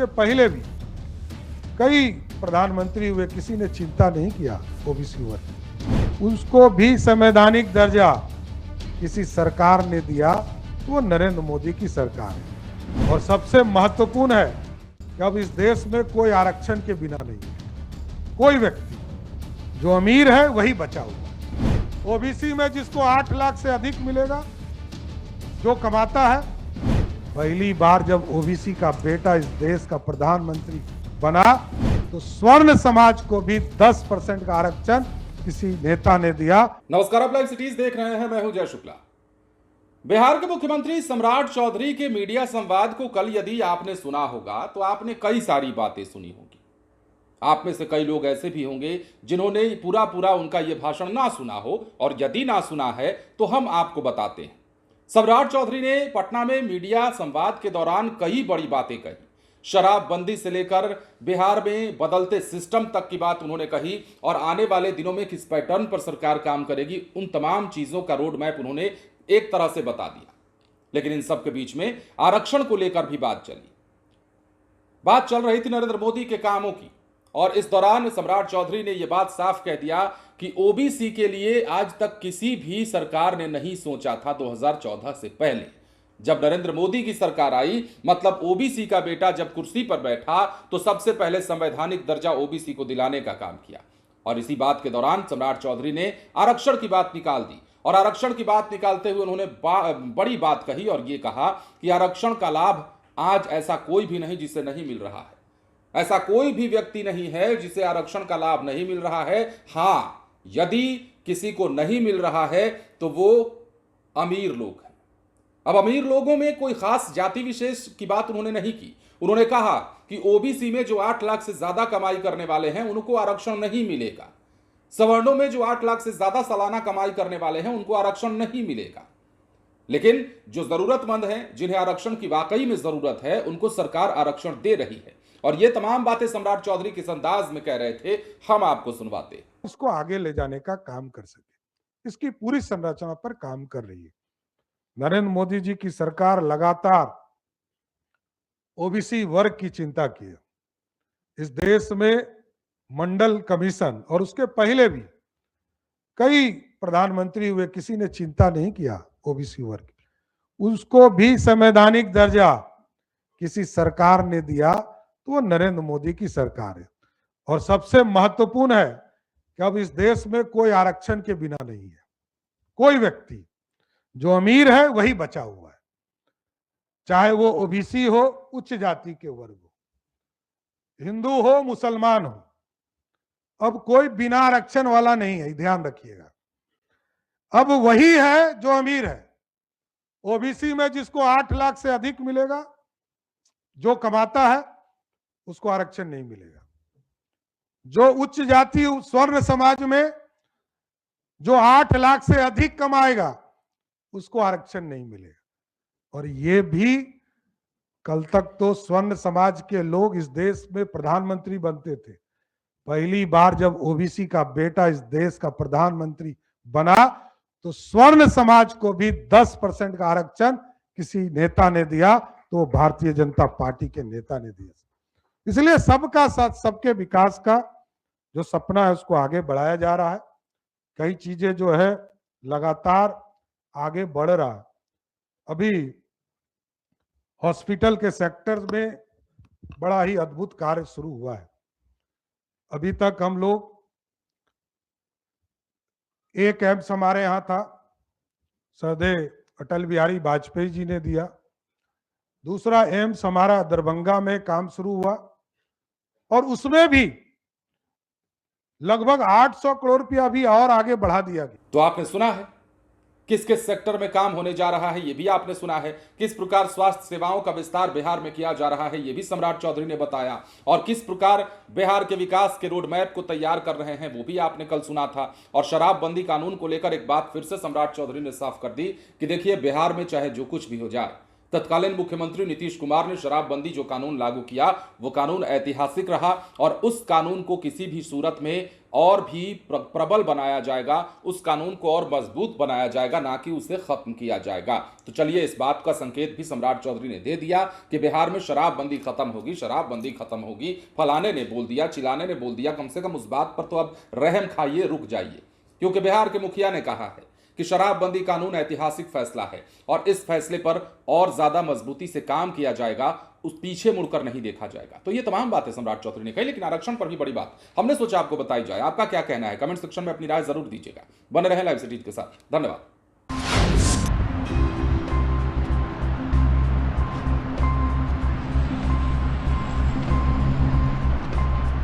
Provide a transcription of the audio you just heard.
उसके पहले भी कई प्रधानमंत्री हुए, किसी ने चिंता नहीं किया ओबीसी वर्ग। उसको भी संवैधानिक दर्जा किसी सरकार ने दिया, तो वो नरेंद्र मोदी की सरकार है। और सबसे महत्वपूर्ण है कि अब इस देश में कोई आरक्षण के बिना नहीं है। कोई व्यक्ति जो अमीर है वही बचा हुआ। ओबीसी में जिसको 8 लाख से अधिक मिलेगा, जो कमाता है, पहली बार जब ओबीसी का बेटा इस देश का प्रधानमंत्री बना तो स्वर्ण समाज को भी 10% का आरक्षण किसी नेता ने दिया। नमस्कार, आप लाइव सिटीज देख रहे हैं, मैं हूं जय शुक्ला। बिहार के मुख्यमंत्री सम्राट चौधरी के मीडिया संवाद को कल यदि आपने सुना होगा तो आपने कई सारी बातें सुनी होंगी। आप में से कई लोग ऐसे भी होंगे जिन्होंने पूरा उनका यह भाषण ना सुना हो, और यदि ना सुना है तो हम आपको बताते हैं। सम्राट चौधरी ने पटना में मीडिया संवाद के दौरान कई बड़ी बातें कही। शराबबंदी से लेकर बिहार में बदलते सिस्टम तक की बात उन्होंने कही, और आने वाले दिनों में किस पैटर्न पर सरकार काम करेगी, उन तमाम चीजों का रोड मैप उन्होंने एक तरह से बता दिया। लेकिन इन सब के बीच में आरक्षण को लेकर भी बात चल रही थी नरेंद्र मोदी के कामों की, और इस दौरान सम्राट चौधरी ने यह बात साफ कह दिया कि ओबीसी के लिए आज तक किसी भी सरकार ने नहीं सोचा था। 2014 से पहले जब नरेंद्र मोदी की सरकार आई, मतलब ओबीसी का बेटा जब कुर्सी पर बैठा, तो सबसे पहले संवैधानिक दर्जा ओबीसी को दिलाने का काम किया। और इसी बात के दौरान सम्राट चौधरी ने आरक्षण की बात निकाल दी, और आरक्षण की बात निकालते हुए उन्होंने बड़ी बात कही और यह कहा कि आरक्षण का लाभ आज ऐसा कोई भी नहीं जिसे नहीं मिल रहा है। ऐसा कोई भी व्यक्ति नहीं है जिसे आरक्षण का लाभ नहीं मिल रहा है। हां, यदि किसी को नहीं मिल रहा है तो वो अमीर लोग हैं। अब अमीर लोगों में कोई खास जाति विशेष की बात उन्होंने नहीं की। उन्होंने कहा कि ओबीसी में जो 8 लाख से ज्यादा कमाई करने वाले हैं उनको आरक्षण नहीं मिलेगा। सवर्णों में जो 8 लाख से ज्यादा सालाना कमाई करने वाले हैं उनको आरक्षण नहीं मिलेगा। लेकिन जो जरूरतमंद हैं, जिन्हें आरक्षण की वाकई में जरूरत है, उनको सरकार आरक्षण दे रही है। और ये तमाम बातें सम्राट चौधरी किस अंदाज में कह रहे थे, हम आपको सुनवाते। उसको आगे ले जाने का काम कर सके, इसकी पूरी संरचना पर काम कर रही है। नरेंद्र मोदी जी की सरकार लगातार ओबीसी वर्ग की चिंता की है। इस देश में मंडल कमीशन और उसके पहले भी कई प्रधानमंत्री हुए, किसी ने चिंता नहीं किया ओबीसी वर्ग। उसको भी संवैधानिक दर्जा किसी सरकार ने दिया, तो वो नरेंद्र मोदी की सरकार है। और सबसे महत्वपूर्ण है कि अब इस देश में कोई आरक्षण के बिना नहीं है। कोई व्यक्ति जो अमीर है वही बचा हुआ है, चाहे वो ओबीसी हो, उच्च जाति के वर्ग हो, हिंदू हो, मुसलमान हो। अब कोई बिना आरक्षण वाला नहीं है, ध्यान रखिएगा। अब वही है जो अमीर है। ओबीसी में जिसको 8 लाख से अधिक मिलेगा, जो कमाता है, उसको आरक्षण नहीं मिलेगा। जो उच्च जाति स्वर्ण समाज में जो 8 लाख से अधिक कमाएगा, उसको आरक्षण नहीं मिलेगा। और ये भी कल तक तो स्वर्ण समाज के लोग इस देश में प्रधानमंत्री बनते थे। पहली बार जब ओबीसी का बेटा इस देश का प्रधानमंत्री बना तो स्वर्ण समाज को भी 10% का आरक्षण किसी नेता ने दिया, तो भारतीय जनता पार्टी के नेता ने दिया। इसलिए सबका साथ, सबके विकास का जो सपना है उसको आगे बढ़ाया जा रहा है। कई चीजें जो है लगातार आगे बढ़ रहा है। अभी हॉस्पिटल के सेक्टर में बड़ा ही अद्भुत कार्य शुरू हुआ है। अभी तक हम लोग, एक एम्स हमारे यहाँ था, सरदेव अटल बिहारी वाजपेयी जी ने दिया। दूसरा एम्स हमारा दरभंगा में काम शुरू हुआ, और उसमें भी लगभग 800 करोड़ रुपया भी और आगे बढ़ा दिया गया। तो आपने सुना है किस किस सेक्टर में काम होने जा रहा है, यह भी आपने सुना है। किस प्रकार स्वास्थ्य सेवाओं का विस्तार बिहार में किया जा रहा है, यह भी सम्राट चौधरी ने बताया। और किस प्रकार बिहार के विकास के रोड मैप को तैयार कर रहे हैं, वो भी आपने कल सुना था। और शराबबंदी कानून को लेकर एक बात फिर से सम्राट चौधरी ने साफ कर दी कि देखिए, बिहार में चाहे जो कुछ भी हो जाए, तत्कालीन मुख्यमंत्री नीतीश कुमार ने शराबबंदी जो कानून लागू किया वो कानून ऐतिहासिक रहा और उस कानून को किसी भी सूरत में और भी प्रबल बनाया जाएगा, उस कानून को और मजबूत बनाया जाएगा, ना कि उसे खत्म किया जाएगा। तो चलिए इस बात का संकेत भी सम्राट चौधरी ने दे दिया कि बिहार में शराबबंदी खत्म होगी, शराबबंदी खत्म होगी। फलाने ने बोल दिया, चिलाने ने बोल दिया, कम से कम उस बात पर तो अब रहम खाइए, रुक जाइए, क्योंकि बिहार के मुखिया ने कहा है कि शराबबंदी कानून ऐतिहासिक फैसला है और इस फैसले पर और ज्यादा मजबूती से काम किया जाएगा, उस पीछे मुड़कर नहीं देखा जाएगा। तो ये तमाम बातें सम्राट चौधरी ने कही, लेकिन आरक्षण पर भी बड़ी बात हमने सोचा आपको बताई जाए। आपका क्या कहना है? कमेंट सेक्शन में अपनी राय जरूर दीजिएगा। बने रहें लाइव सिटी के साथ। धन्यवाद।